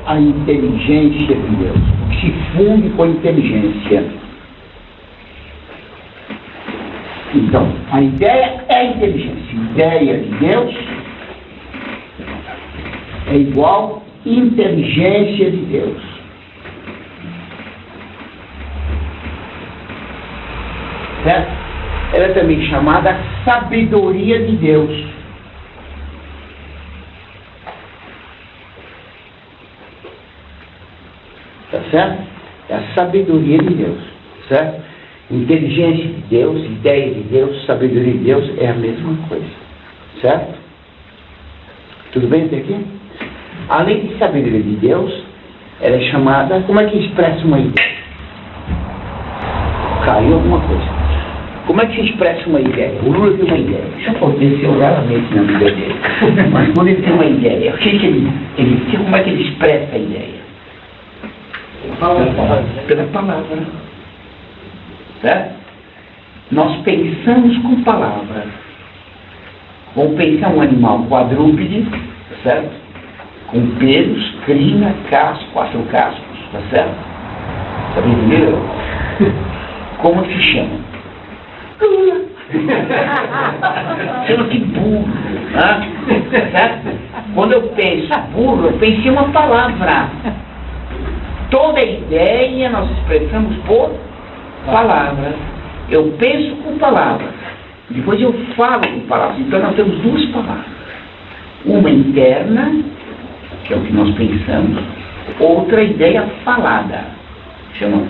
a inteligência de Deus, o que se funde com a inteligência. Então, a ideia é a inteligência. Ideia de Deus é igual inteligência de Deus. Certo? Ela é também chamada sabedoria de Deus. Tá certo? É a sabedoria de Deus. Certo? Inteligência de Deus, ideia de Deus, sabedoria de Deus é a mesma coisa. Certo? Tudo bem até aqui? Além de sabedoria de Deus, ela é chamada... Como é que expressa uma ideia? Caiu alguma coisa. Como é que se expressa uma ideia? O Lula tem uma ideia. Isso aconteceu raramente na vida dele. Mas quando ele tem uma ideia, como é que ele expressa a ideia? Pela palavra. Certo? Nós pensamos com palavra. Vamos pensar um animal quadrúpede, certo? Com pelos, crina, casco, 4 cascos, tá certo? Tá entendendo? Como se chama? Chama-se burro, né? Certo? Quando eu penso burro, eu penso em uma palavra. Toda ideia nós expressamos por palavras. Eu penso com palavras. Depois eu falo com palavras. Então nós temos 2 palavras. Uma interna, que é o que nós pensamos. Outra ideia falada. Chama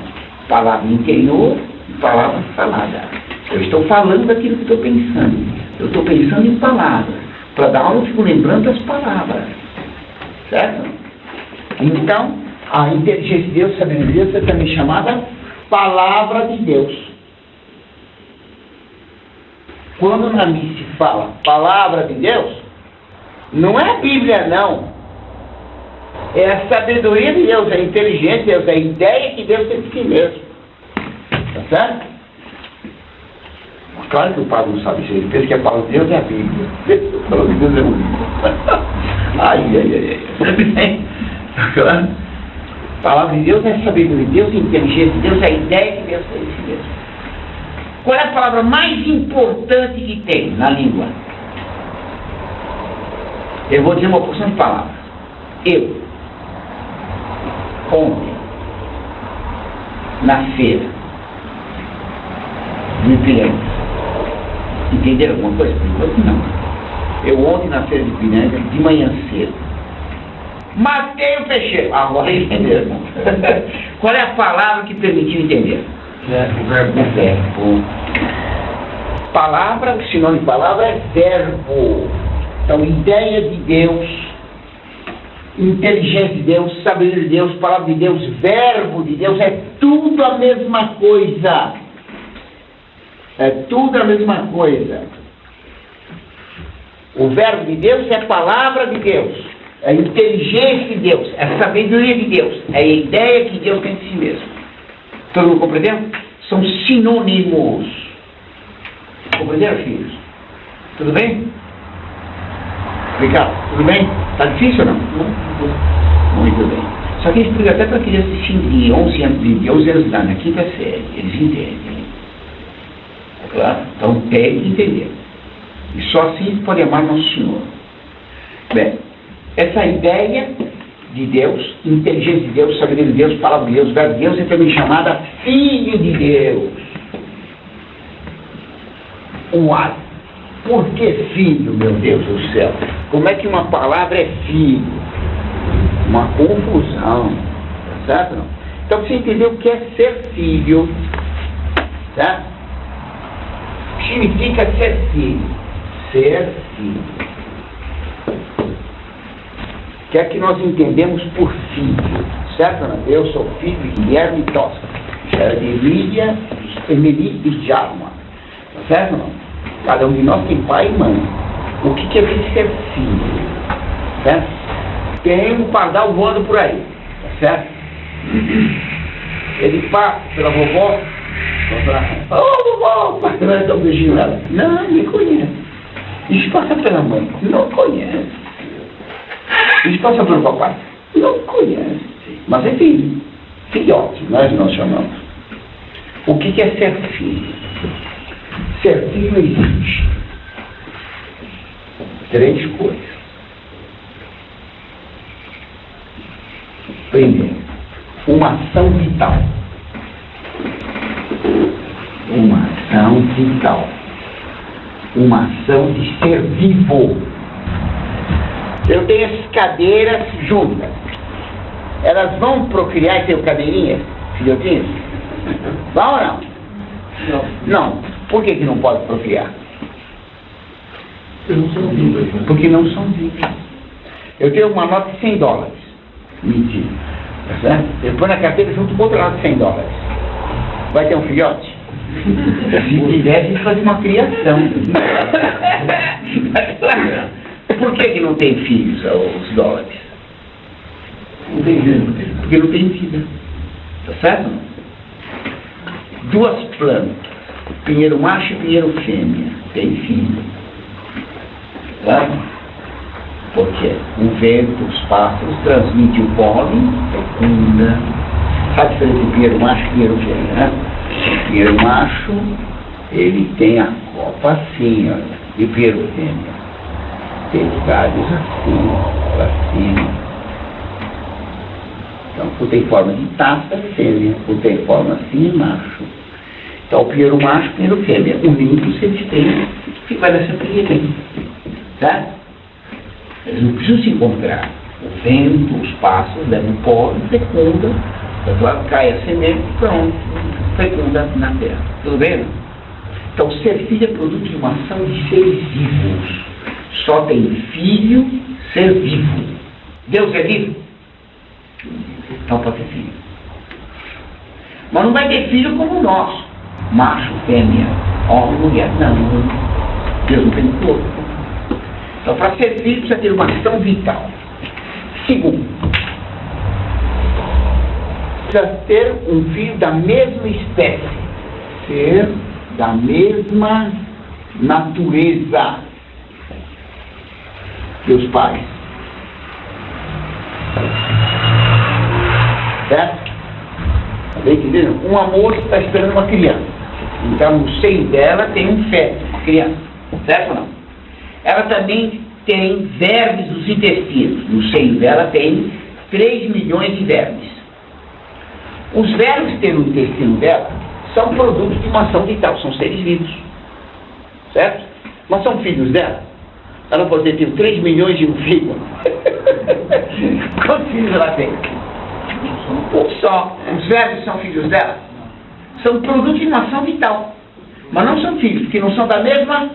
palavra interior e palavra falada. Eu estou falando daquilo que estou pensando. Eu estou pensando em palavras. Para dar aula eu fico lembrando das palavras. Certo? Então, a inteligência de Deus, sabedoria de Deus, é também chamada palavra de Deus. Quando na missa se fala palavra de Deus, não é a Bíblia, não. É a sabedoria de Deus, é a inteligência de Deus, é a ideia que Deus tem de si mesmo. Tá certo? Claro que o padre não sabe isso. Ele pensa que a palavra de Deus é a Bíblia. A palavra de Deus é um livro. Ai. Claro? A palavra de Deus é a sabedoria de Deus, a inteligência de Deus, é a ideia que Deus tem de si mesmo. Qual é a palavra mais importante que tem na língua? Eu vou dizer uma porção de palavras. Eu, ontem, na feira, no Ipiranga. Entenderam alguma coisa? Não. Eu ontem na feira de Ipiranga, de manhã cedo, matei o peixeiro. Agora entenderam. Qual é a palavra que permitiu entender? Verbo. Palavra, o sinônimo de palavra é verbo. Então, ideia de Deus, inteligência de Deus, sabedoria de Deus, palavra de Deus, verbo de Deus, é tudo a mesma coisa. É tudo a mesma coisa. O verbo de Deus é a palavra de Deus, é a inteligência de Deus, é a sabedoria de Deus, é a ideia que Deus tem de si mesmo. Todo mundo compreendeu? São sinônimos. Compreenderam, filhos? Tudo bem? Ricardo, tudo bem? Está difícil ou não? Muito bem. Só que a gente explica até para crianças de 11 anos de idade, na quinta série. Eles entendem. É claro? Então tem que entender. E só assim se pode amar Nosso Senhor. Bem, essa ideia de Deus, inteligência de Deus, sabedoria de Deus, palavra de Deus, verbo de Deus, é também chamada Filho de Deus. Uai, por que filho, meu Deus do céu? Como é que uma palavra é filho? Uma confusão, tá certo? Não? Então você entendeu o que é ser filho, certo? O que significa ser filho? Ser filho. O que é que nós entendemos por filho, certo? Não? Eu sou filho de Guilherme Tosca, era de Emília de Djalma, tá certo? Não? Cada um de nós tem pai e mãe. O que quer dizer ser filho? Certo? Tem um pardal voando por aí, tá certo? Ele passa pela vovó, vovó, vai dar um beijinho nela. Não, me conhece. Isso passa pela mãe, não conhece. Isso passa pelo papai, Não conhece, mas é filho. Filhote, nós chamamos. O que é ser filho? Ser filho exige 3 coisas. Primeiro, uma ação vital. Uma ação vital. Uma ação de ser vivo. Eu tenho essas cadeiras juntas. Elas vão procriar e ter cadeirinhas, filhotinhos? Vão ou não? Não. Por que não pode procriar? Porque não são vivos. Eu tenho uma nota de $100. Mentira. Tá certo? Eu ponho na carteira junto com outra nota de $100. Vai ter um filhote? Se tiver, a gente faz uma criação. Por que não tem filhos os dólares? Não tem vida. Porque não tem vida. Tá certo? 2 plantas. Pinheiro macho e pinheiro fêmea. Tem filho. Tá? Porque o vento, os pássaros transmitem o pólen, fecunda. Sabe a diferença entre pinheiro macho e pinheiro fêmea, né? O pinheiro macho, ele tem a copa assim, olha. E o pinheiro fêmea tem os galhos assim, para cima. Então, o tem forma de taça, fêmea. O tem forma assim, macho. Então, o pinheiro macho, pinheiro fêmea. Unidos, eles têm que vai dar sempre ninguém. Tá? Eles não precisam se encontrar. O vento, os pássaros levam pólen, fecunda. Claro, cai a semente, pronto. Fecunda na terra. Tudo bem? Então, ser filho é produto de uma ação de seres vivos. Só tem filho, ser vivo. Deus é vivo? Então pode ter filho. Mas não vai ter filho como nós. Macho, fêmea, homem, mulher. Não. Deus não tem corpo. Então, para ser filho, precisa ter uma ação vital. Segundo, precisa ter um filho da mesma espécie. Ser da mesma natureza que os pais. Certo? Está entendendo? Uma moça está esperando uma criança. Então, no seio dela tem um feto, uma criança. Certo ou não? Ela também tem vermes nos intestinos. No seio dela tem 3 milhões de vermes. Os vermes que tem no intestino dela são produtos de uma ação vital, são seres vivos. Certo? Mas são filhos dela. Ela pode ter 3 milhões de um filho. Quantos filhos ela tem? Um só. Os vermes são filhos dela? São produtos de uma ação vital. Mas não são filhos, porque não são da mesma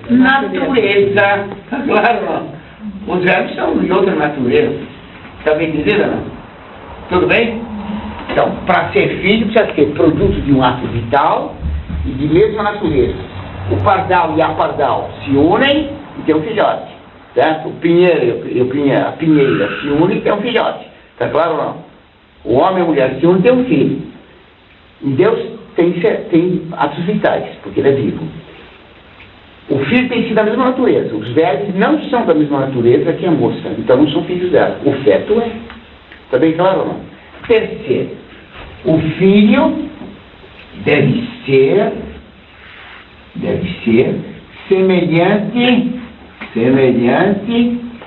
natureza. Claro, não. Os vermes são de outra natureza. Está bem entendido, não? Tudo bem? Então, para ser filho, precisa ter produto de um ato vital e de mesma natureza. O pardal e a pardal se unem e tem um filhote. Certo? O pinheiro e a pinheira se unem e tem um filhote. Está claro ou não? O homem e a mulher se unem e tem um filho. E Deus tem atos vitais, porque ele é vivo. O filho tem sido da mesma natureza. Os vermes não são da mesma natureza que a moça. Então não são filhos dela. O feto é. Está bem claro ou não? Terceiro, o filho deve ser semelhante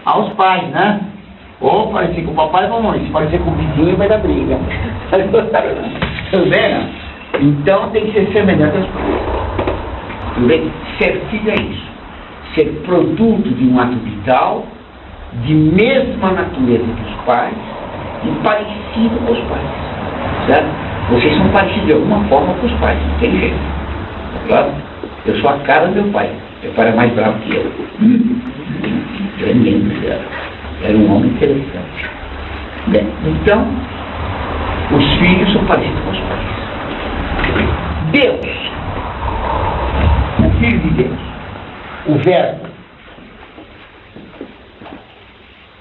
aos pais, né? Ou parecer com o papai e a mamãe. Se parecer com o vizinho, vai dar briga. Tudo bem, né? Então tem que ser semelhante aos pais. Tudo bem? Ser filho é isso. Ser produto de um ato vital, de mesma natureza que os pais, e parecido com os pais. Certo? Vocês são parecidos de alguma forma com os pais, não tem jeito. Claro? Eu sou a cara do meu pai. Meu pai era mais bravo que eu. Tremendo, era um homem interessante. Bem, então, os filhos são parecidos com os pais. Deus, o Filho de Deus, o Verbo,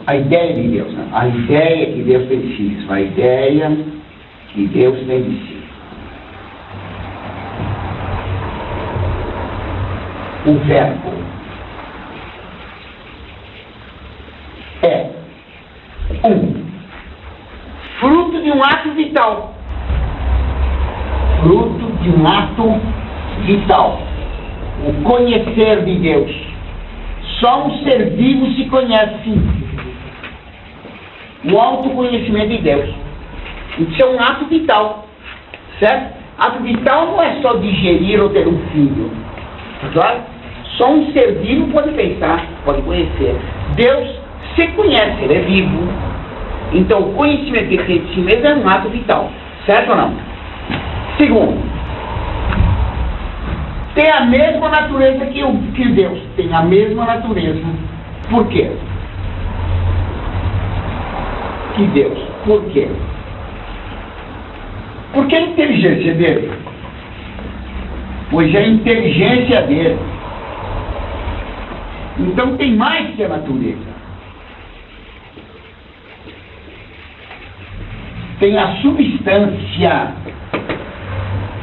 a ideia de Deus, né? A ideia que Deus tem de si, a ideia que Deus tem de si. O Verbo é vital. Fruto de um ato vital. O conhecer de Deus. Só um ser vivo se conhece. O autoconhecimento de Deus. Isso é um ato vital. Certo? Ato vital não é só digerir ou ter um filho. Claro? Só um ser vivo pode pensar, pode conhecer. Deus se conhece, Ele é vivo. Então o conhecimento que ele tem de si mesmo é um ato vital. Certo ou não? Segundo, tem a mesma natureza que Deus. Tem a mesma natureza. Por quê? Que Deus. Por quê? Porque a inteligência dele. Pois é a inteligência dele. Então tem mais que a natureza. Tem a substância.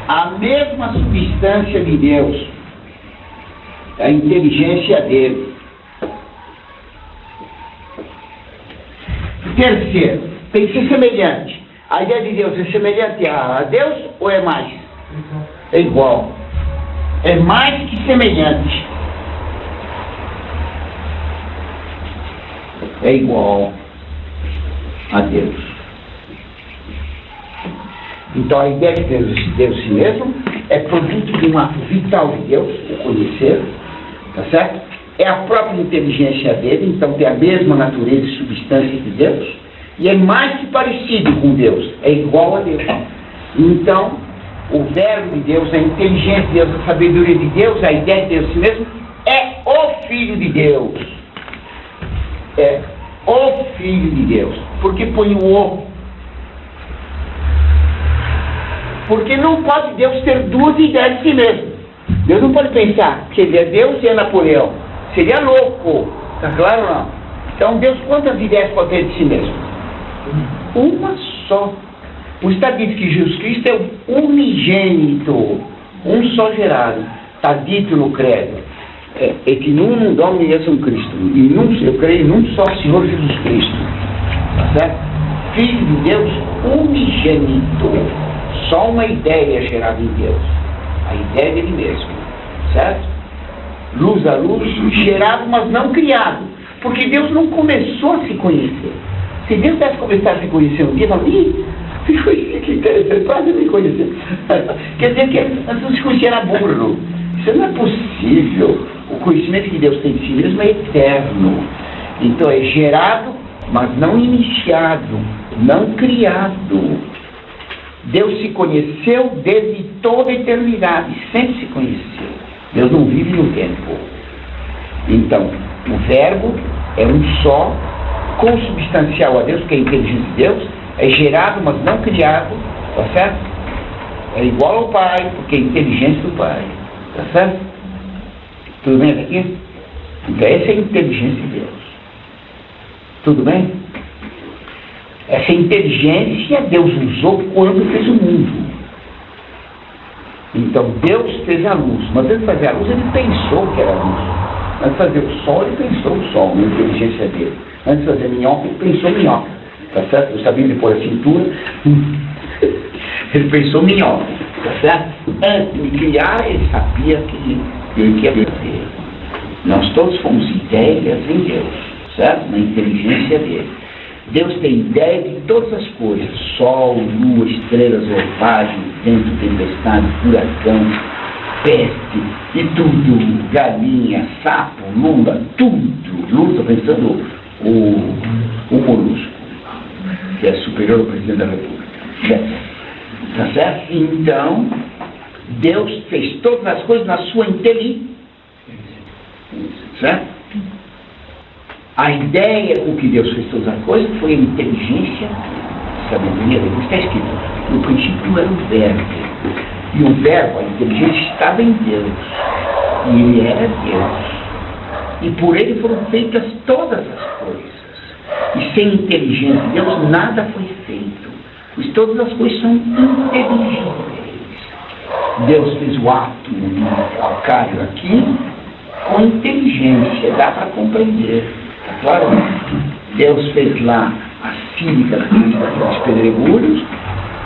A mesma substância de Deus. A inteligência dele. Terceiro, tem que ser semelhante. A ideia de Deus é semelhante a Deus ou é mais? É igual. É mais que semelhante. É igual a Deus. Então a ideia de Deus si mesmo é produto de um ato vital de Deus, o conhecer, tá certo? É a própria inteligência dele, então tem a mesma natureza e substância de Deus, e é mais que parecido com Deus, é igual a Deus. Então, o verbo de Deus, a inteligência de Deus, a sabedoria de Deus, a ideia de Deus si mesmo, é o Filho de Deus. É o Filho de Deus. Por que põe o? Porque não pode Deus ter duas ideias de si mesmo. Deus não pode pensar que ele é Deus e é Napoleão. Seria louco. Está claro ou não? Então Deus quantas ideias pode ter de si mesmo? Uma só. O está dito que Jesus Cristo é o unigênito, um só gerado. Está dito no credo. Et in unum Domini Jesum Cristo. Eu creio num só Senhor Jesus Cristo. Tá certo? Filho de Deus unigênito. Só uma ideia gerada em Deus. A ideia dele mesmo. Certo? Luz a luz, gerado, mas não criado. Porque Deus não começou a se conhecer. Se Deus tivesse começado a se conhecer um dia, falava, que interessante, quase me conhecer. Quer dizer que antes não se conhecia, era burro. Isso não é possível. O conhecimento que Deus tem de si mesmo é eterno. Então é gerado, mas não iniciado, não criado. Deus se conheceu desde toda a eternidade, sempre se conheceu. Deus não vive no tempo. Então, o verbo é um só, consubstancial a Deus, porque é a inteligência de Deus, é gerado, mas não criado, tá certo? É igual ao Pai, porque é a inteligência do Pai, tá certo? Tudo bem aqui? Então, essa é a inteligência de Deus. Tudo bem? Essa inteligência Deus usou quando fez o mundo. Então Deus fez a luz, mas antes de fazer a luz ele pensou que era luz. Antes de fazer o sol ele pensou o sol, na inteligência dele. Antes de fazer minhoca ele pensou minhoca. Tá certo? Eu sabia depois a cintura. Ele pensou minhoca. Tá certo? Antes de criar ele sabia que ele ia fazer. Nós todos fomos ideias em Deus. Certo? Na inteligência dele. Deus tem ideia de todas as coisas, sol, lua, estrelas, orvalho, vento, tempestade, furacão, peste, e tudo, galinha, sapo, lula, tudo. Lula, estou pensando o molusco, que é superior ao presidente da República. Tá certo? Então, Deus fez todas as coisas na sua inteligência. Certo? A ideia com que Deus fez todas as coisas foi a inteligência, a sabedoria dele. Está escrito, no princípio era o verbo. E o verbo, a inteligência, estava em Deus. E ele era Deus. E por ele foram feitas todas as coisas. E sem inteligência de Deus, nada foi feito. Pois todas as coisas são inteligíveis. Deus fez o átomo calcário aqui com inteligência, dá para compreender. Claro, Deus fez lá a sílica daqueles pedregulhos,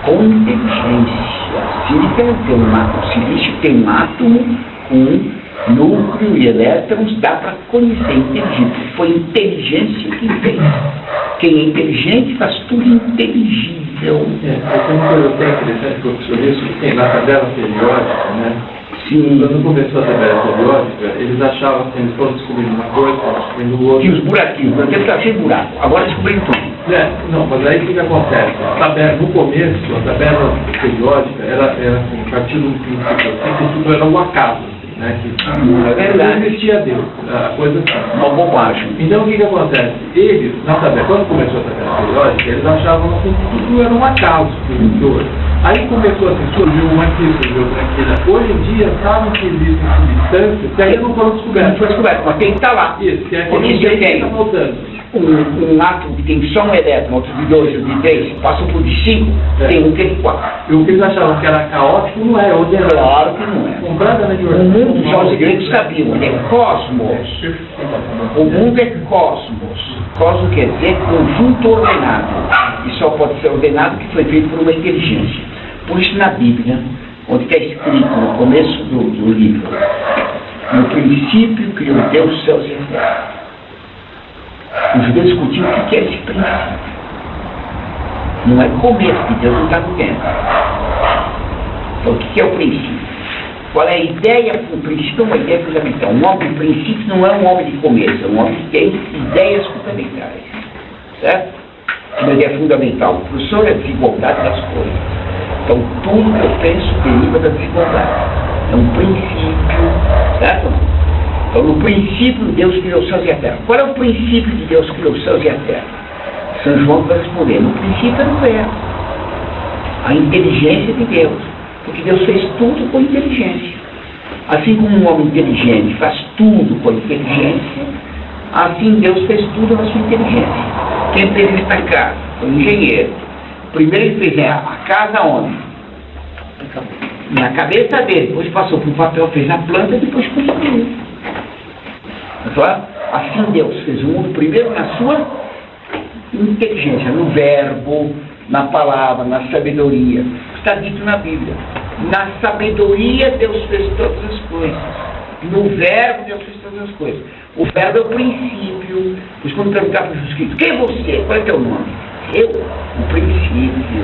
com inteligência. Sílica tem o silício tem um átomo com núcleo e elétrons, dá para conhecer inteligência. Foi inteligência que fez. Quem é inteligente faz tudo inteligível. Tem uma coisa bem interessante, professor, isso que tem na tabela periódica, né? Sim. Quando começou a tabela periódica, eles achavam que eles foram descobrindo uma coisa, descobrindo outra. E os buraquinhos, eu tempo estava cheio de buraco, agora descobriram tudo. Não, mas aí o que acontece? A tabela, no começo, a tabela periódica era assim, a partir do princípio assim, que tudo era um acaso, assim, né? Que É verdade. não existia Deus, a coisa assim. Uma bobagem. Então o que acontece? Eles, na tabela, quando começou a tabela periódica, eles achavam assim, que tudo era um acaso. Aí começou assim, surgiu uma aqui, surgiu outra aqui. Hoje em dia, sabem que existem substâncias que ainda não foram descobertas. Não foi descoberto, mas tem que estar lá. Isso, que é Por aquele isso eu jeito que tenho está voltando. um átomo que tem só um elétron, outro de 2, outro de 3, passam por de 5, tem um que é de 4. E o que eles achavam que era caótico não é ordenado. Claro que não é. Completamente O ordenado. mundo, já os gregos sabiam, ele é cosmos. O mundo é cosmos. Cosmos quer dizer conjunto ordenado. E só pode ser ordenado que foi feito por uma inteligência. Por isso na Bíblia, onde está escrito no começo do livro, no princípio criou Deus os céus e a terra. Os judeus discutiam o que é esse princípio. Não é começo, que Deus não está no tempo. Então o que é o princípio? Qual é a ideia? O princípio é uma ideia fundamental. Um homem de princípio não é um homem de começo, é um homem que tem ideias fundamentais. Certo? Uma ideia fundamental. O professor é a desigualdade das coisas. Então tudo que eu penso deriva da desigualdade. É um princípio. Certo? Então no princípio Deus criou os céus e a terra. Qual é o princípio de Deus criou os céus e a terra? São João vai responder. No princípio era o verbo. A inteligência de Deus. Porque Deus fez tudo com inteligência. Assim como um homem inteligente faz tudo com inteligência, assim Deus fez tudo na sua inteligência. Quem fez esta casa? Foi um engenheiro. Primeiro ele fez a casa onde? Na cabeça dele. Depois passou para o papel, fez a planta e depois construiu. Assim Deus fez o mundo primeiro na sua inteligência, no verbo, na palavra, na sabedoria. Está dito na Bíblia. Na sabedoria Deus fez todas as coisas. No verbo Deus fez todas as coisas. O verbo é o princípio. Pois quando perguntar para Jesus Cristo, quem é você? Qual é o teu nome? Eu, o princípio.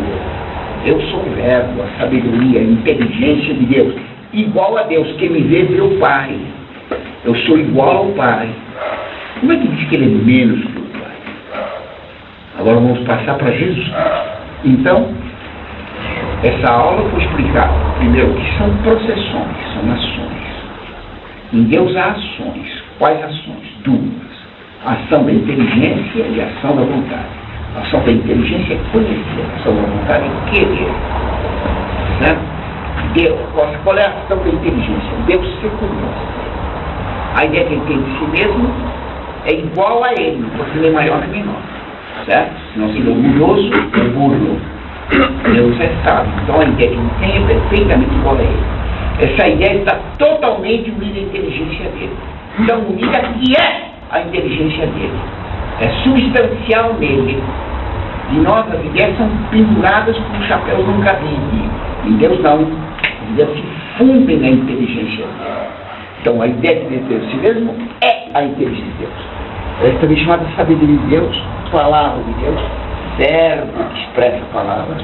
Eu sou o verbo, a sabedoria, a inteligência de Deus. Igual a Deus. Quem me vê o Pai. Eu sou igual ao Pai. Como é que diz que ele é menos que o Pai? Agora vamos passar para Jesus Cristo. Então, essa aula foi explicar, primeiro, que são processões, são ações. Em Deus há ações. Quais ações? Duas. A ação da inteligência e a ação da vontade. A ação da inteligência é conhecer, a ação da vontade é querer. Né? Deus, qual é a ação da inteligência? Deus se conhece. A ideia que ele tem de si mesmo é igual a ele, não pode ser nem maior nem menor. Certo? Senão seria orgulhoso e burro. Deus é sábio. Então a ideia que ele tem é perfeitamente igual a ele. Essa ideia está totalmente unida à inteligência dele. Então unida que é a inteligência dele. É substancial nele. De nós as ideias são penduradas como chapéus num cabide. Em Deus não. As ideias se fundem na inteligência dele. Então a ideia de Deus si mesmo é a inteligência de Deus. Ela é também chamada sabedoria de Deus, palavra de Deus, verbo que expressa a palavra,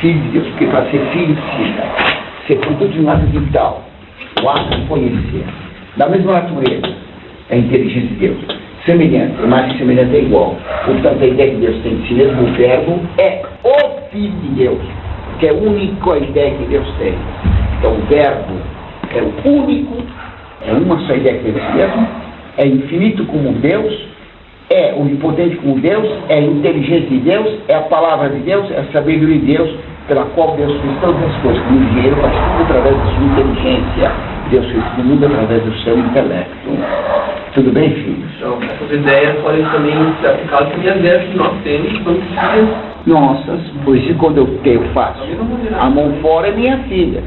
filho de Deus, porque para ser filho precisa ser produto de um ato vital, o ato de conhecer. Da mesma natureza, a inteligência de Deus, semelhante, mais que semelhante é igual. Portanto, a ideia que Deus tem de si mesmo, o verbo, é o Filho de Deus, que é a única ideia que Deus tem. Então, o verbo é o único, é uma só ideia que tem de si mesmo, é infinito como Deus, é onipotente como Deus, é a inteligência de Deus, é a palavra de Deus, é a sabedoria de Deus, pela qual Deus fez todas as coisas. Como o engenheiro faz tudo através da sua inteligência. Deus fez o mundo através do seu intelecto. Tudo bem, filhos? Então, essas ideias podem também ser aplicadas também às ideias que nós temos quando filhos. Nossas, pois quando eu faço, a mão fora é minha filha.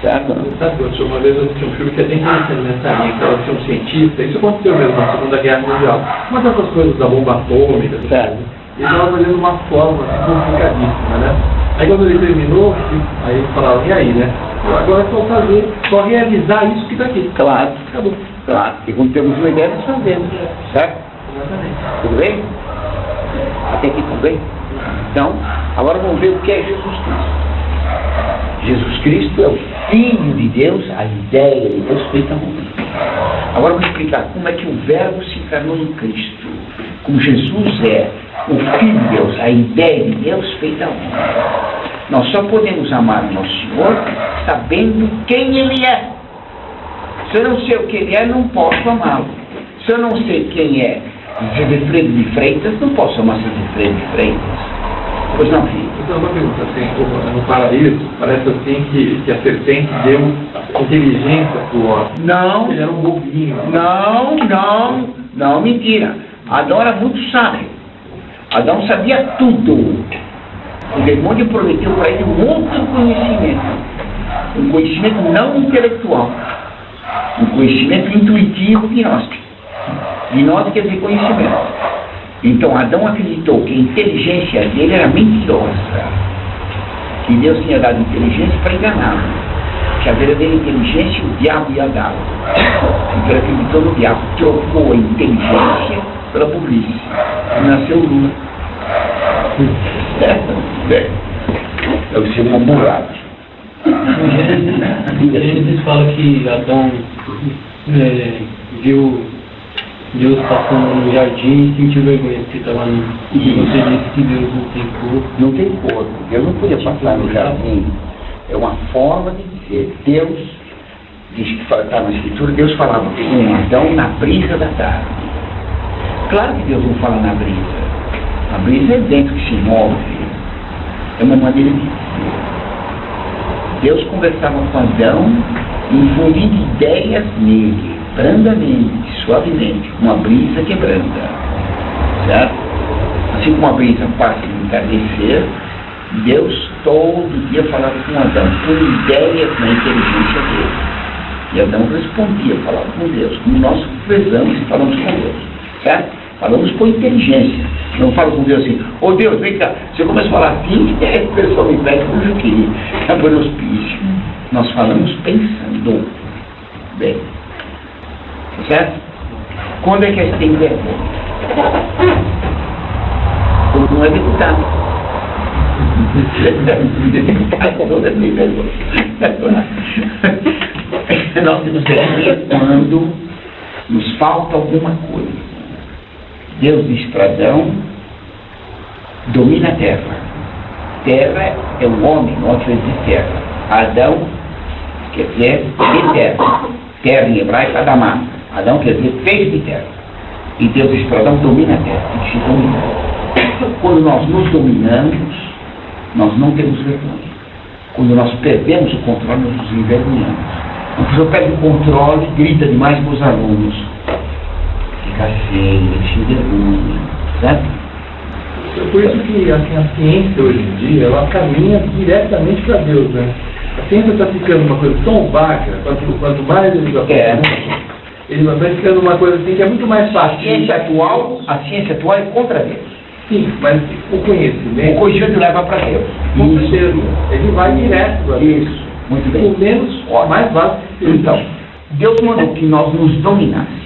Certo? Sabe, professor, uma vez eu tinha um filme que é bem interessante nessa linha, que ela tinha um cientista, isso aconteceu mesmo na Segunda Guerra Mundial. Uma dessas coisas da bomba atômica, certo? Ele estava fazendo uma fórmula complicadíssima, né? Aí quando ele terminou, aí falaram, e aí, né? Agora é só fazer, só realizar isso que está aqui. Claro, Acabou. claro. E quando temos uma ideia, nós fazemos. Certo? Exatamente. Tudo bem? Até aqui tudo bem? Então, agora vamos ver o que é Jesus Cristo. Jesus Cristo é o Filho de Deus, a ideia de Deus feita homem. Agora vou explicar como é que o Verbo se encarnou em Cristo. Como Jesus é o Filho de Deus, a ideia de Deus feita homem. Nós só podemos amar o nosso Senhor sabendo quem Ele é. Se eu não sei o que Ele é, não posso amá-lo. Se eu não sei quem é Zedefredo de Freitas, não posso amar Zedefredo de Freitas. Pois não, filho? Então, uma pergunta, assim, no paraíso, parece assim que a serpente deu inteligência para o homem. Não. Ele era um bobinho. Não, mentira. Adão era muito sábio. Adão sabia tudo. O demônio prometeu para ele um outro conhecimento. Um conhecimento não intelectual. Um conhecimento intuitivo gnóstico. Gnóstico quer dizer conhecimento. Então Adão acreditou que a inteligência dele era mentirosa. Que Deus tinha dado inteligência para enganá-lo. Que a verdadeira inteligência o diabo ia dar. Então ele acreditou no diabo. Trocou a inteligência pela burrice. E nasceu Lula. Certo? É o seu burrado. Gênesis fala que Adão viu Deus passando no jardim e sentiu vergonha porque estava no. E você disse que Deus não tem corpo. Não tem corpo. Deus não podia passar no jardim. É uma forma de dizer. Deus, diz que está na Escritura, Deus falava com Adão na brisa da tarde. Claro que Deus não fala na brisa. A brisa é dentro que se move. É uma maneira de dizer. Deus conversava com Adão, infundindo ideias nele, brandamente, suavemente, uma brisa que branda. Certo? Assim como a brisa passa no entardecer, Deus todo dia falava com Adão, com ideias na inteligência dele. E Adão respondia, falava com Deus, como nós rezamos e falamos com Deus. Certo? Falamos com inteligência. Não falo com Deus assim, ô Deus, vem cá. Se eu começo a falar assim, o pessoal me pede como eu queria. É por hospício. Nós falamos pensando. Bem. Certo? Quando é que a gente tem vergonha? Quando não é deputado. Toda tem vergonha. Nós temos vergonha quando nos falta alguma coisa. Deus disse para Adão, domina a terra. Terra é o homem, nós quer dizer terra. Adão quer dizer de terra. Terra em hebraico, Adamá. Adão quer dizer fez de terra. E Deus disse para Adão, domina a terra. E se domina. Quando nós nos dominamos, nós não temos vergonha. Quando nós perdemos o controle, nós nos envergonhamos. O professor perde o controle, grita demais para os alunos. Fica feio, se vergonha, certo? Por isso que assim, a ciência hoje em dia, ela caminha diretamente para Deus, né? A ciência está ficando uma coisa tão vaga, quanto mais eles aprendem, ele vai ficando uma coisa assim que é muito mais fácil. A ciência atual é contra Deus. Sim, mas o conhecimento... O conhecimento leva para Deus. Com certeza. Ele vai direto para Deus. Isso, muito bem. O menos, mais fácil. Então, Deus mandou que nós nos dominássemos.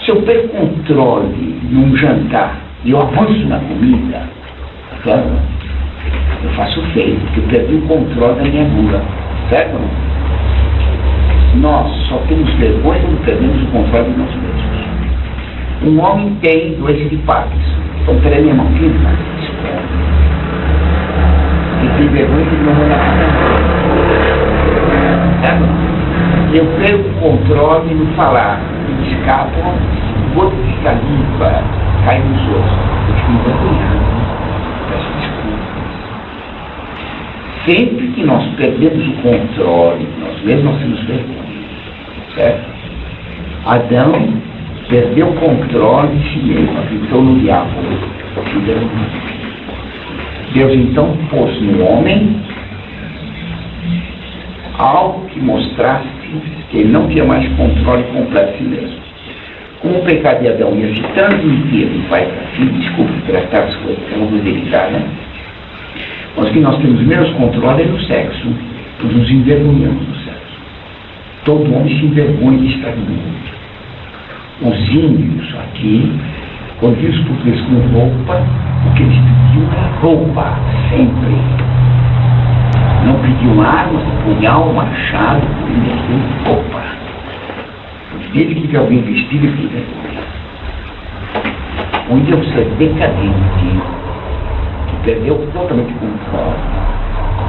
Se eu perco controle num jantar e eu avanço na comida, claro, eu faço feio, porque eu perdi o controle da minha bula, certo? Nós só temos vergonha quando perdemos o controle de nós mesmos. Um homem tem doença de Parkinson. Então, peraí, minha mão, que Parkinson? Ele tem vergonha de não olhar para certo? Eu perco o controle no falar, me escapo, gota de saliva cai nos ossos. Eu fico envergonhado, peço desculpas. Sempre que nós perdemos o controle, nós mesmos temos vergonha, certo? Adão perdeu o controle de si mesmo, acreditou no diabo, Deus então pôs no homem algo que mostrasse que ele não tinha mais controle completo de si mesmo. Como o pecado de Adão ia se transmitir do pai para filho, desculpe tratar as coisas, é uma coisa delicada, né? Mas que nós temos menos controle é no sexo. Nós nos envergonhamos do sexo. Todo homem se envergonha de estar no mundo. Os índios aqui, quando viam os portugueses com roupa, o que eles pediam era roupa, sempre. Não pediam armas, punhal, machado, eles pediam roupa. Desde que vê alguém vestido, ele tem vergonha. O índio é um ser decadente, que perdeu totalmente o controle,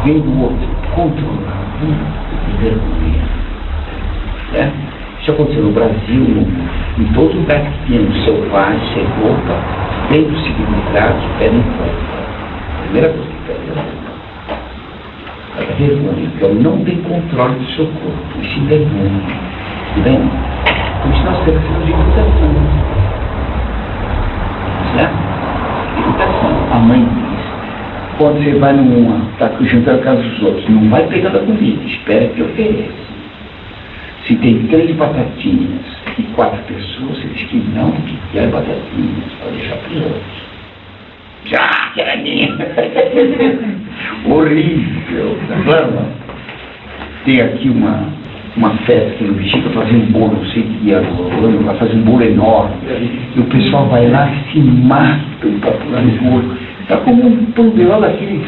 vem do outro controlado e vergonha. Isso aconteceu no Brasil, em todos os lugares que tinham selvagem, sem roupa, dentro dos civilizados, pedem roupa. A primeira coisa que pedem é a vergonha, porque ele não tem controle do seu corpo, e se envergonha. Tá vendo? Por isso nós temos que fazer educação. Certo? Educação. A mãe diz, quando você vai está jantando a casa dos outros, não vai pegando a comida, espera que ofereça. Se tem 3 batatinhas e 4 pessoas, você diz que não, que quer batatinhas, pode deixar para os outros. Já, que era minha. Horrível. Tá vendo? Tem aqui uma festa aqui no Bexiga, fazer um bolo, não sei que ano, vai fazer um bolo enorme. E o pessoal vai lá e se mata para pular esse bolo. Está como um pandelão daqueles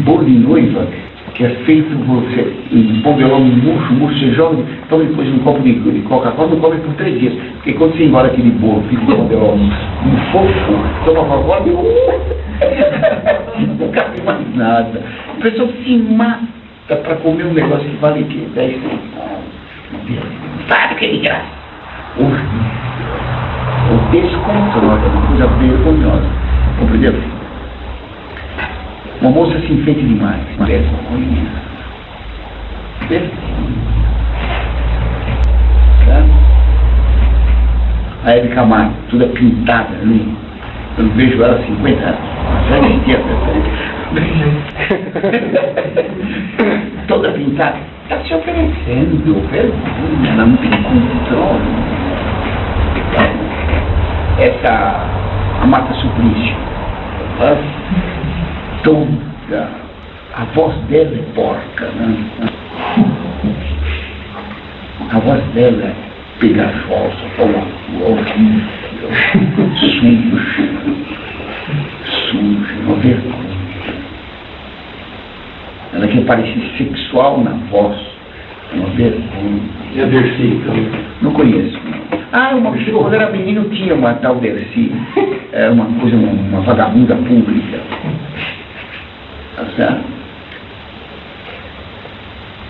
bolo de noiva, que é feito você, um pandelão murcho, você joga, toma depois um copo de Coca-Cola, não come por 3 dias. Porque quando você engole aquele bolo, fica um pandelão fofo, toma Coca-Cola e nunca tem mais nada. O pessoal se mata para comer um negócio que vale que 10 centavos. Sabe que é de graça? O descontrole é uma coisa vergonhosa. Compreendeu? Uma moça se enfeite demais. Uma vergonha. Vergonha. Tá? A Hebe Camargo, toda pintada, né? Eu não vejo ela há 50 anos. Já existia toda pintada. Está se oferecendo, vergonha, ela não tem controle. Essa, a Marta Suplício, toda, a voz dela é porca, né? A voz dela é pegajosa, horrível, suja, uma vergonha. Ela quer parecer sexual na voz, uma vergonha. E a Dercy, então? Não conheço. Quando era menino tinha uma tal Dercy, era uma coisa, uma vagabunda pública. Tá certo?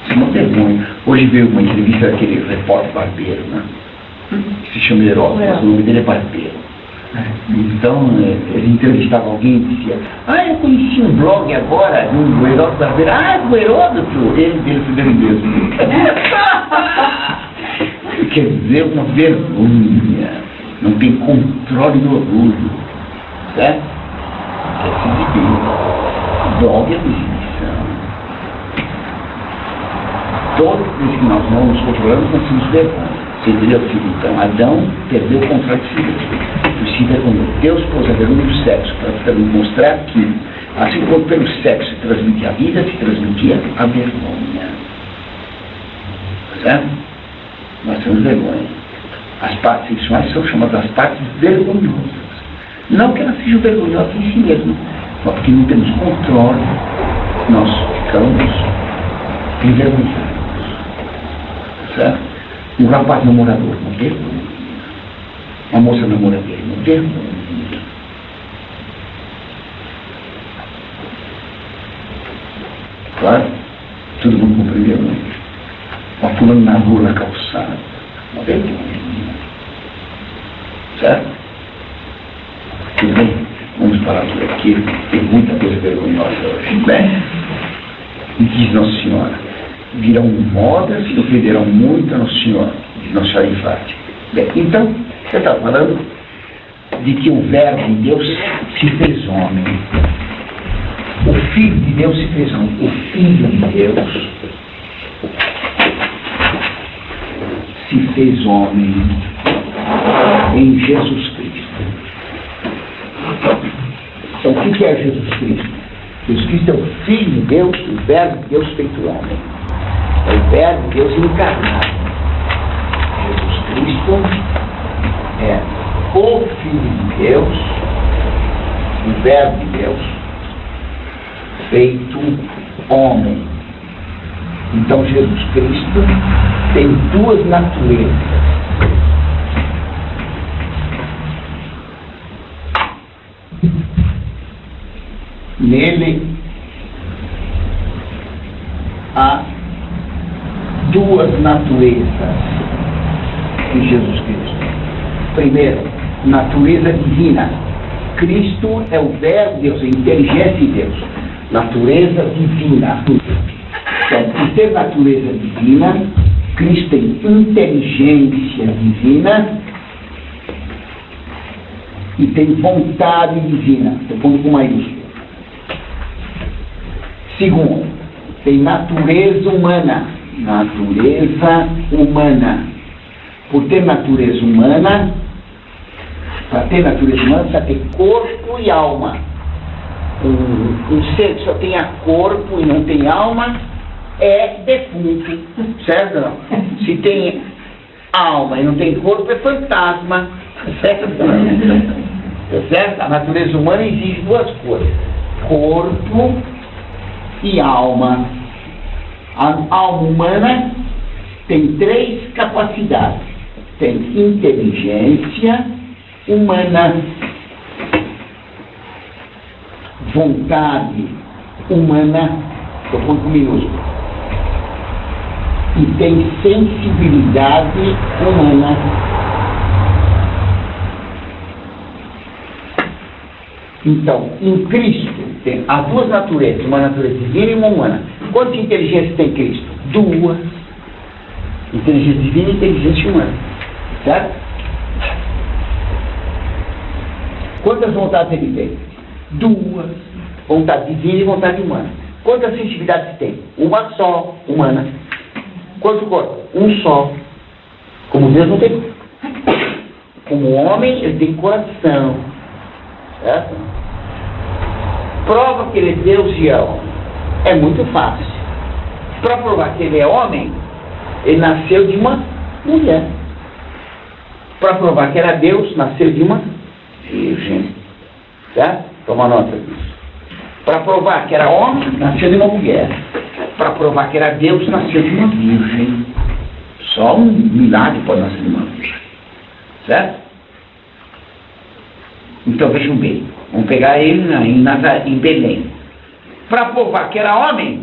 Isso é uma vergonha. Hoje veio uma entrevista daquele repórter barbeiro, né? Que se chama Heródoto, mas o nome dele é Barbeiro. Então, ele entrevistava alguém e dizia, eu conheci um blog agora do Heródoto Barbeiro. Do Heródoto, ele dele primeiro mesmo. Quer dizer, uma vergonha. Não tem controle do orgulho. Certo? É se exibir. Blog é exibição. Todos que nós não nos controlamos, nós temos vergonha. Você entendeu, filho? Então, Adão perdeu o controle de si mesmo. Se vergonhou. Deus pôs a vergonha do sexo para mostrar que, assim como pelo sexo se transmite a vida, se transmitia a vergonha. Certo? Nós temos vergonha. As partes sexuais são chamadas as partes vergonhosas. Não que elas sejam vergonhosas em si mesmas, mas porque não temos controle, nós ficamos envergonhados. Certo? Um rapaz namorador, uma vergonha. Uma moça namoradeira, uma vergonha. Claro? Todo mundo compreendeu, né? Uma fulana na rua, na calçada, uma vergonha. Certo? Tudo bem? Vamos parar por aqui. Tem muita coisa vergonhosa hoje. Bem, e diz Nossa Senhora, virão modas e ofenderão muito a Nossa Senhora, diz Nossa Senhora em Fátima. Bem, então, você está falando de que o Verbo de Deus se fez homem. O Filho de Deus se fez homem. O Filho de Deus se fez homem em Jesus Cristo. Então, o que é Jesus Cristo? Jesus Cristo é o Filho de Deus, o Verbo de Deus feito homem. É o Verbo de Deus encarnado. Jesus Cristo é o Filho de Deus, o Verbo de Deus feito homem. Então Jesus Cristo tem duas naturezas. Nele há duas naturezas em Jesus Cristo. Primeiro, natureza divina. Cristo é o Verbo de Deus, a inteligência de Deus. Natureza divina. Então, por ter natureza divina, Cristo tem inteligência divina e tem vontade divina. Estou pondo com maiúsculo. Segundo, tem natureza humana. Natureza humana. Por ter natureza humana, para ter natureza humana, precisa ter corpo e alma. Um ser que só tenha corpo e não tem alma é defunto, certo? Não? Se tem alma e não tem corpo, é fantasma, certo? Certo? A natureza humana exige duas coisas: corpo e alma. A alma humana tem três capacidades: tem inteligência humana, vontade humana, estou pondo com minúsculo, e tem sensibilidade humana. Então, em Cristo, tem as duas naturezas, uma natureza divina e uma humana. Quantas inteligências tem Cristo? Duas. Inteligência divina e inteligência humana. Certo? Quantas vontades ele tem? Duas. Vontade divina e vontade humana. Quantas sensibilidades tem? Uma só, humana. Quanto corpo? Um só. Como Deus não tem. Como homem, ele tem coração. Certo? Prova que ele é Deus e é homem. É muito fácil. Para provar que ele é homem, ele nasceu de uma mulher. Para provar que era Deus, nasceu de uma virgem. Certo? Toma nota disso. Para provar que era homem, nasceu de uma mulher. Para provar que era Deus, nasceu de uma virgem. Só um milagre pode nascer de uma virgem. Certo? Então vejam bem. Vamos pegar ele em Belém. Para provar que era homem,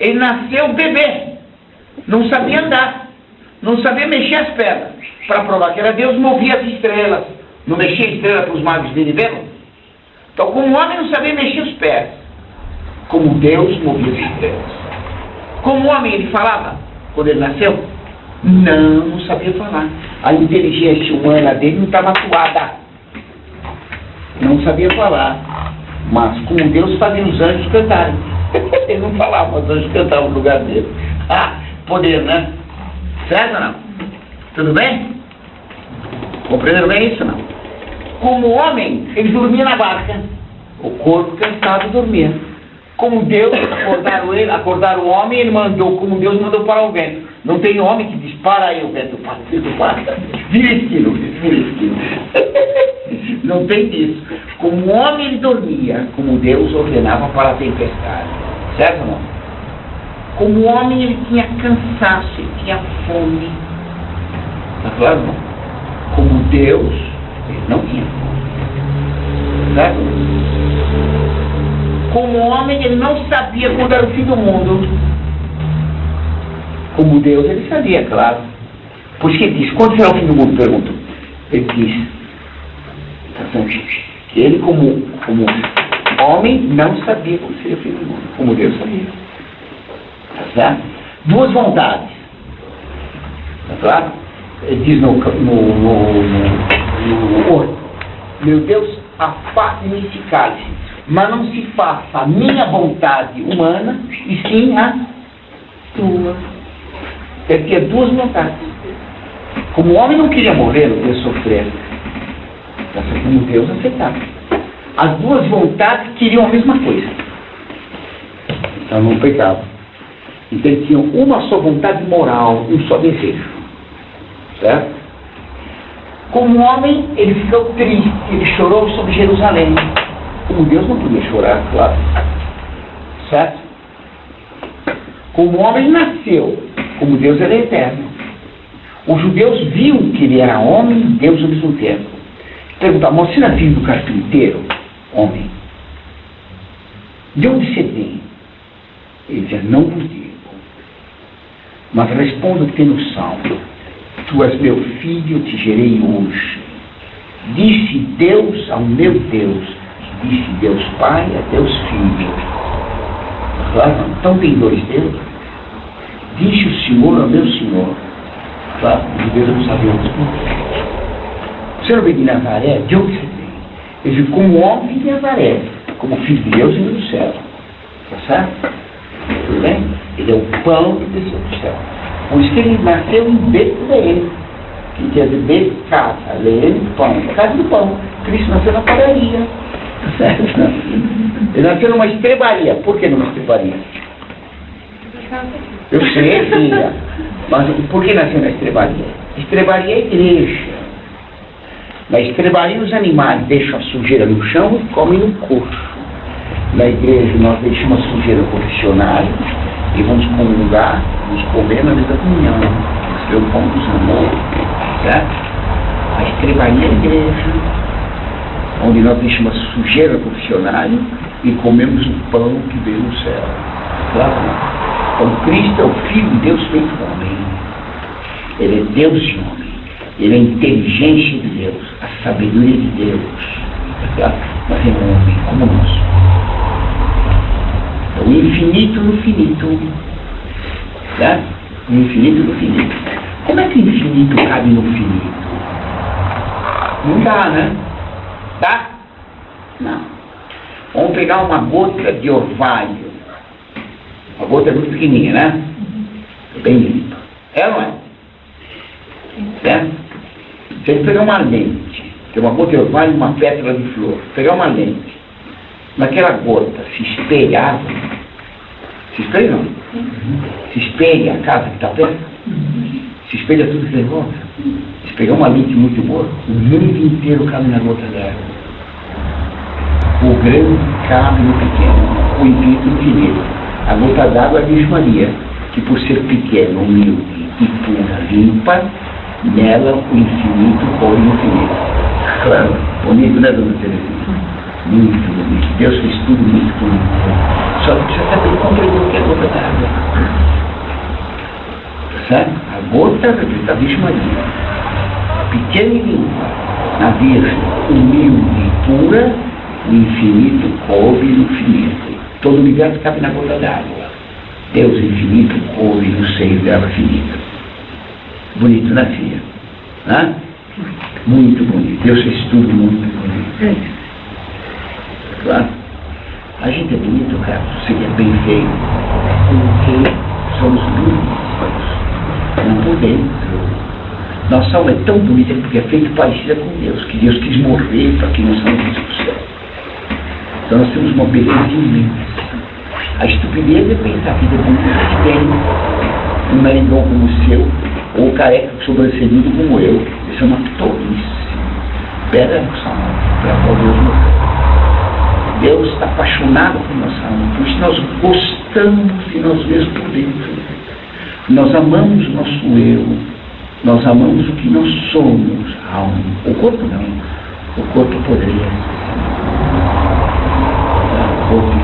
ele nasceu bebê. Não sabia andar. Não sabia mexer as pernas. Para provar que era Deus, movia as estrelas. Não mexia a estrela para os magos dele verem? Então, como homem, não sabia mexer os pés. Como Deus movia as estrelas. Como homem, ele falava quando ele nasceu? Não sabia falar. A inteligência humana dele não estava atuada. Não sabia falar. Mas como Deus fazia os anjos cantarem. Ele não falava, os anjos cantavam no lugar dele. Ah, poder, né? Certo ou não? Tudo bem? Compreenderam bem isso ou não? Como homem, ele dormia na barca. O corpo cansado dormia. Como Deus acordaram o homem, ele mandou, como Deus mandou parar o vento. Não tem homem que diz, para aí o vento, para. Vira esquilo. Não tem disso. Como homem ele dormia, como Deus ordenava para a tempestade. Certo ou não? Como homem ele tinha cansaço, ele tinha fome. Está claro não? Como Deus, ele não tinha fome. Certo? Como homem ele não sabia quando era o fim do mundo. Como Deus ele sabia, claro. Por isso que ele diz, quando será o fim do mundo? Pergunta. Ele diz, ele como homem não sabia quando seria o fim do mundo. Como Deus sabia. Tá certo? Duas vontades. Tá claro? Ele diz no outro, meu Deus, afaste-me esse cálice, mas não se faça a minha vontade humana, e sim a tua. Ele tinha duas vontades. Como o homem não queria morrer, não queria sofrer, como Deus aceitava. As duas vontades queriam a mesma coisa. Ela não pecava. Então eles tinham uma só vontade moral, um só desejo. Certo? Como homem, ele ficou triste, ele chorou sobre Jerusalém. Como Deus não podia chorar, claro. Certo? Como homem nasceu, como Deus ele é eterno. Os judeus viam que ele era homem e Deus ao mesmo tempo. Perguntavam, mas você não é filho do carpinteiro? Homem. De onde você vem? Ele dizia, não vos digo. Mas respondo o que tem no Salmo. Tu és meu filho, eu te gerei hoje. Disse Deus ao meu Deus. Disse Deus Pai a Deus Filho. Claro, então tem dois deuses. Disse o Senhor ao meu Senhor. Claro, os judeus não sabiam disso. Você não veio de Nazaré? De onde você vem? Ele veio como homem de Nazaré, como filho de Deus e do céu. Tá certo? Tudo bem? Ele é o pão que desceu do céu. Por isso que ele nasceu em Betleém. Que quer dizer Bet, casa, Leem, pão. Casa do pão. Cristo nasceu na padaria. Tá certo? Ele nasceu numa estrebaria. Por que numa estrebaria? Eu sei, filha. Mas por que nasceu na estrebaria? Estrebaria é igreja. Na estrebaria os animais deixam a sujeira no chão e comem no coxo. Na igreja nós deixamos a sujeira confessionária e vamos comungar, vamos comer na mesa da comunhão. Esse é o pão dos amores. Certo? A estrebaria é a igreja, onde nós deixamos a sujeira confessionária e comemos o pão que veio do céu. Claro? Então Cristo é o Filho de Deus feito homem. Ele é Deus e homem. Ele é a inteligência de Deus, a sabedoria de Deus. Mas é um homem como nós. É o infinito no finito. Tá? O infinito no finito. Como é que o infinito cabe no finito? Não dá, né? Dá? Não. Vamos pegar uma gota de orvalho. A gota é muito pequenininha, né? Bem limpa. É ou não é? Certo? Se a gente pegar uma lente, tem uma gota de orvalho e uma pétala de flor, pegar uma lente, naquela gota se espelha a árvore, se espelha não? Se espelha a casa que está perto, se espelha tudo que levanta. Se pegar uma lente muito boa, o mundo inteiro cabe na gota d'água. O grande cabe no pequeno, o infinito no infinito. A gota d'água é a Virgem Maria, que por ser pequena, humilde e pura, limpa, nela o infinito corre no infinito. Claro, bonito, né, dona Terezinha? Muito bonito. Deus fez tudo muito bonito. Só que precisa saber compreender o que é a gota d'água. Sabe? A gota da Virgem Maria, pequena e limpa, a Virgem, humilde e pura, o infinito coube no infinito. Todo o universo cabe na gota d'água. Deus infinito coube no seio dela finito. Bonito, né, filha? Hã? Muito bonito. Deus fez tudo muito bonito. Claro? A gente é bonito, cara. Seria bem feio. Porque somos bonitos. Não podemos. Nossa alma é tão bonita porque é feita parecida com Deus. Que Deus quis morrer para que nós saíssemos do céu. Então nós temos uma beleza imensa. A estupidez é pensar que depois que tem um narigão como o seu, ou careca sobrancelhudo como eu. Isso é uma tolice. Pega a nossa alma para qual Deus morreu. Deus está apaixonado por nossa alma, por isso nós gostamos de nós mesmos por dentro. Nós amamos o nosso eu, nós amamos o que nós somos, a alma. O corpo não. O corpo poderia ser. O corpo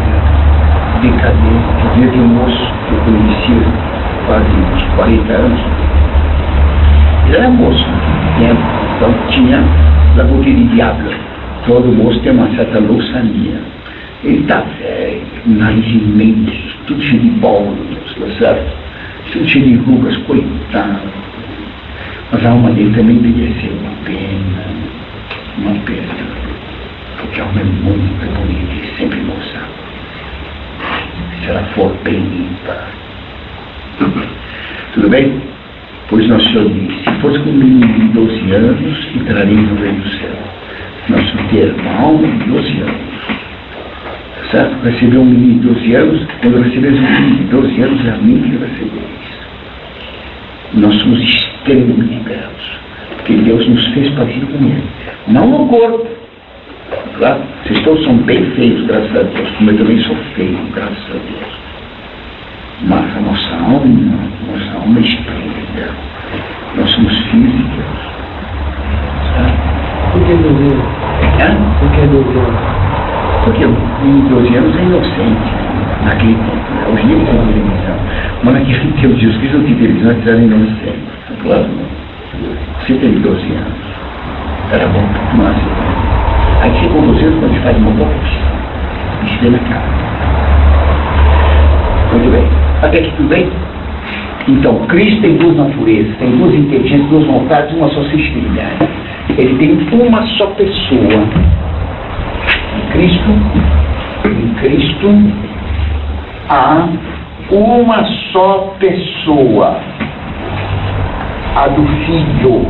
decadente. O dia de um moço que eu conheci quase uns 40 anos, ele era moço naquele tempo, então tinha la beauté de diabo. Todo moço tem uma certa louçania. Ele está velho, nariz imenso, tudo cheio de bolos, certo? Tudo cheio de rugas, coitado. Mas a alma dele também envelheceu, uma pena. Porque a alma é muito bonita e sempre moça. Se ela for bem limpa. Tudo bem? Pois nosso Senhor disse, se fosse com um menino de 12 anos, entraria no reino do céu. Nosso ter uma alma de 12 anos. certo? Recebeu um menino de 12 anos, quando eu recebi um menino de 12 anos, é a mim que recebeu isso. Nós somos extremamente belos, porque Deus nos fez parecido com Ele. Não no corpo, claro, vocês todos são bem feios, graças a Deus, como eu também sou feio, graças a Deus. Mas a nossa alma é esplêndida. Nós somos filhos de Deus. Por que 12 anos? Por que 12 anos? Porque o menino de 12 anos é inocente naquele tempo. Né? Hoje em dia eles têm televisão. Mas naquele tempo Jesus Cristo não tinha televisão, eles eram inocentes. Claro, você tem 12 anos. Era bom, mas aí você com 12 anos, quando você faz uma boa profissão, isso vem na cara. Muito bem. Até que tudo bem? Então, Cristo tem duas naturezas, tem duas inteligências, duas vontades, uma só sensibilidade. Ele tem uma só pessoa. Em Cristo há uma só pessoa, a do Filho,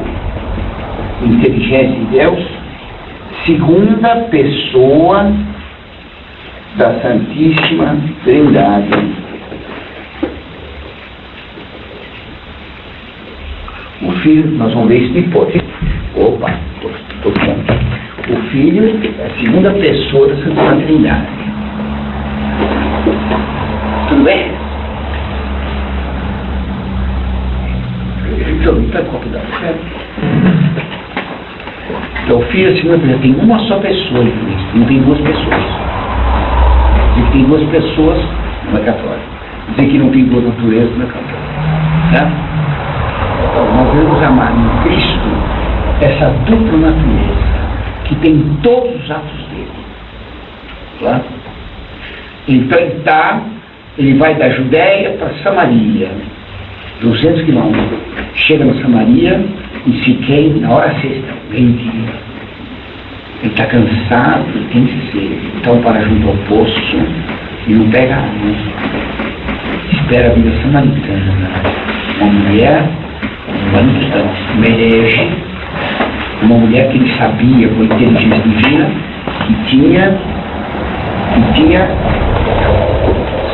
inteligência de Deus, segunda pessoa da Santíssima Trindade. O Filho, nós vamos ver isso depois. Opa, estou falando. O Filho é a segunda pessoa da Santíssima Trindade. Tudo bem? Então, está complicado, certo? Então, o Filho é a segunda pessoa. Tem uma só pessoa em Cristo, não tem duas pessoas. Dizer que tem duas pessoas não é católico. Dizer que não tem duas naturezas não é católico. Certo? Então, nós devemos amar em Cristo essa dupla natureza, que tem todos os atos dele. Claro? Então ele vai da Judéia para Samaria, 200 quilômetros. Chega na Samaria e Siquém na hora sexta, meio-dia. Ele está cansado, ele tem sede. Então para junto ao poço e não pega água. Espera a vida samaritana. Uma mulher, uma herege, uma mulher que ele sabia com inteligência divina que tinha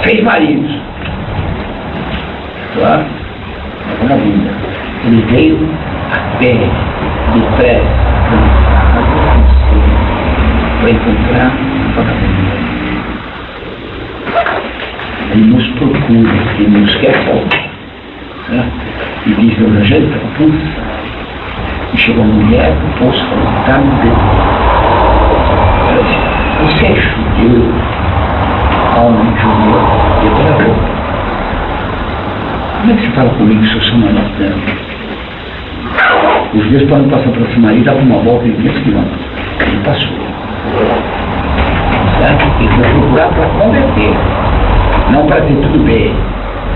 6 maridos. Claro, uma vagabunda. Ele veio a pé, depressa, cansado, para encontrar uma vagabunda. Ele nos procura, ele nos quer forte. E diz: meu evangelho estava cansado. E chegou uma mulher do poço e falou: está no dedo. Ela disse: você é judeu, homem judeu, e eu era louco. Como é que você fala comigo se eu sou samaritano? Os judeus podem passar pela Samaria e dar uma volta de 500 quilômetros. Ele passou. Certo? Ele vai procurar para converter, não para dizer tudo bem,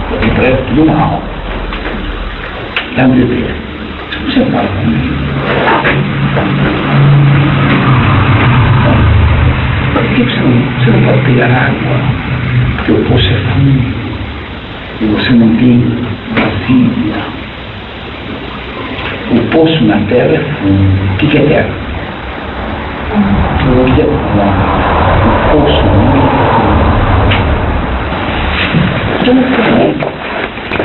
porque para ele tudo mal. Dá um dever. Você fala comigo. Por que você não pode pegar água? Porque o poço é fundo e você não tem vasilha. O poço na terra é fundo. O que é terra? O que é fundo? O poço não é fundo. Então não foi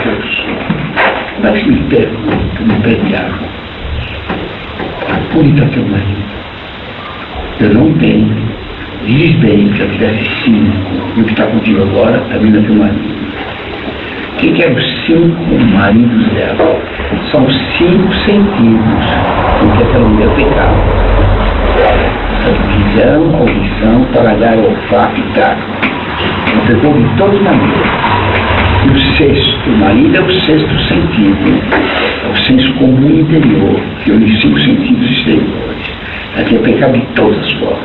que eu sou. Mas me pergunta, me pede água. Apure para teu marido. Eu não tenho. Diz bem que eu tivesse 5, e o que está contigo agora também não é teu marido. O que eram os 5 maridos dela? São 5 sentidos do que aquela mulher pecava. A visão, a audição, paladar, olfato e tato. Ela pegou de todas as maneiras. E o 6º marido é o 6º sentido, é o senso comum interior, que une 5 sentidos exteriores. Ela tinha pecado de todas as formas.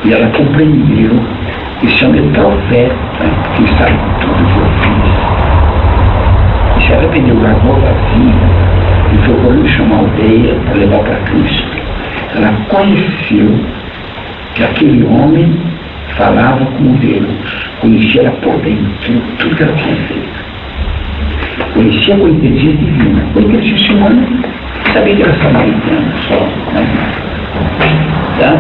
E ela compreendeu. Esse homem é profeta, que sabe tudo que eu fiz. E se arrependeu, largou a vazia e foi correndo chamar a aldeia para levar para Cristo. Ela conheceu que aquele homem falava como Deus, conhecia ela por dentro, tudo que ela tinha feito. Conhecia com inteligência divina, com inteligência humana, sabia que era samaritana só, mas nada. Tá?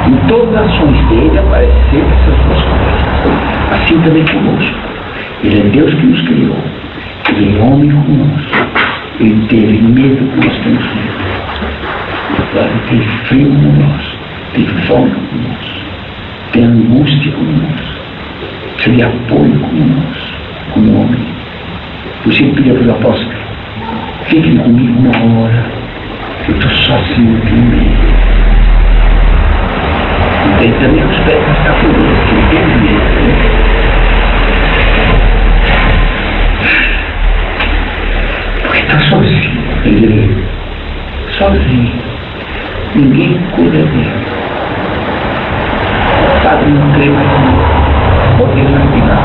Em todas as ações dele aparecem sempre essas duas coisas. Assim também conosco. Ele é Deus que nos criou. Ele é homem conosco. Ele teve medo que nós temos medo. Ele tem frio conosco. Tem fome conosco. Tem angústia conosco. Precisa de apoio conosco. Como homem. Por isso ele pedia para os apóstolos: fiquem comigo uma hora. Eu estou sozinho, tenho medo. E tem também os pés da sabedoria, que ele tem medo. Porque está sozinho. Ele sozinho. Ninguém cuida dele. O padre não crê mais nele. Poder na vida.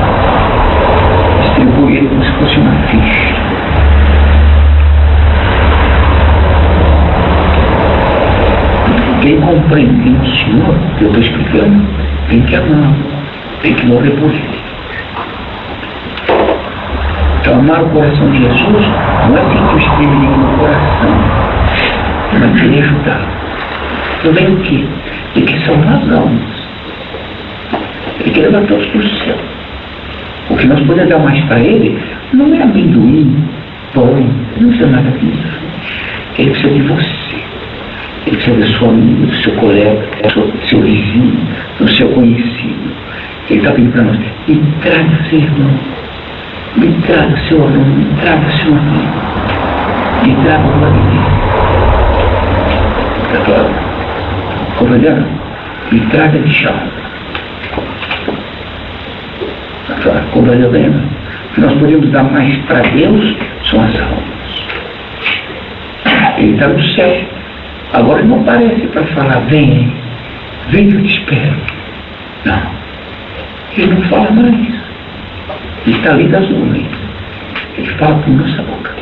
Distribui ele como se fosse uma ficha. Quem compreende quem é o Senhor, que eu estou explicando, tem que amar, tem que morrer por ele. Então, amar o coração de Jesus não é sentir o inimigo no coração, mas querer ajudar. Não vem o quê? Ele quer salvar as almas. Ele quer levar todos para o céu. O que nós podemos dar mais para ele não é amendoim, pão, não precisa nada disso. Ele precisa de você. Ele precisa do seu amigo, do seu colega, do seu vizinho, do seu conhecido. Ele está pedindo para nós: me traga seu irmão, me traga seu aluno, me traga seu amigo, me traga o marido. Está claro? Compreendendo? Me traga de chão. Está claro? Compreendendo? O que nós podemos dar mais para Deus são as almas. Ele está no céu. Agora ele não aparece para falar: vem que eu te espero. Não. Ele não fala mais. Ele está ali das nuvens. Ele fala por nossa boca.